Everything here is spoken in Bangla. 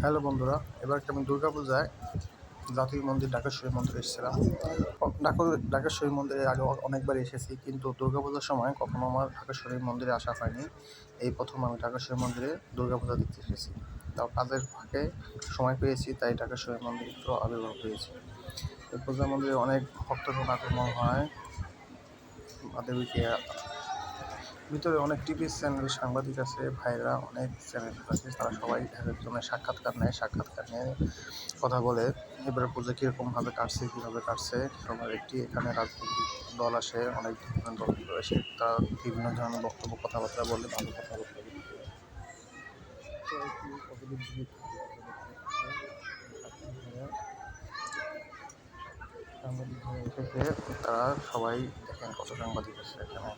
হ্যালো বন্ধুরা, এবার আমি দুর্গাপূজায় জাতীয় মন্দির ঢাকেশ্বরী মন্দিরে এসেছিলাম। ঢাকেশ্বরী মন্দিরে আগে অনেকবার এসেছি, কিন্তু দুর্গাপূজার সময় কখনো আমার ঢাকেশ্বরী মন্দিরে আসা হয়নি। এই প্রথম আমি ঢাকেশ্বরী মন্দিরে দুর্গাপূজা দেখতে এসেছি। তাও কাজের ফাঁকে সময় পেয়েছি, তাই ঢাকেশ্বরী মন্দিরে একটু আবির্ভাব হয়েছি। এই পূজা মন্দিরে অনেক ভক্তজন আগমন হয়। মা দেবীকে ভিতরে অনেক টিভি চ্যানেল সাংবাদিক আছে, ভাইরা অনেক চ্যানেল আছে, তারা সবাই এক একজনের সাক্ষাৎকার নিয়ে কথা বলে এবারে পুজো কীরকমভাবে কাটছে, কীভাবে কাটছে। সবার একটি এখানে রাজনৈতিক দল আসে, অনেক ধরনের দলগুলো এসে তারা বিভিন্ন ধরনের বক্তব্য কথাবার্তা বলে, ভালো কথাবার্তা বলে। তো একটু কতদিন থেকে সাংবাদিক ভাইরা এসেছে, তারা সবাই দেখেন কত সাংবাদিক আছে এখানে।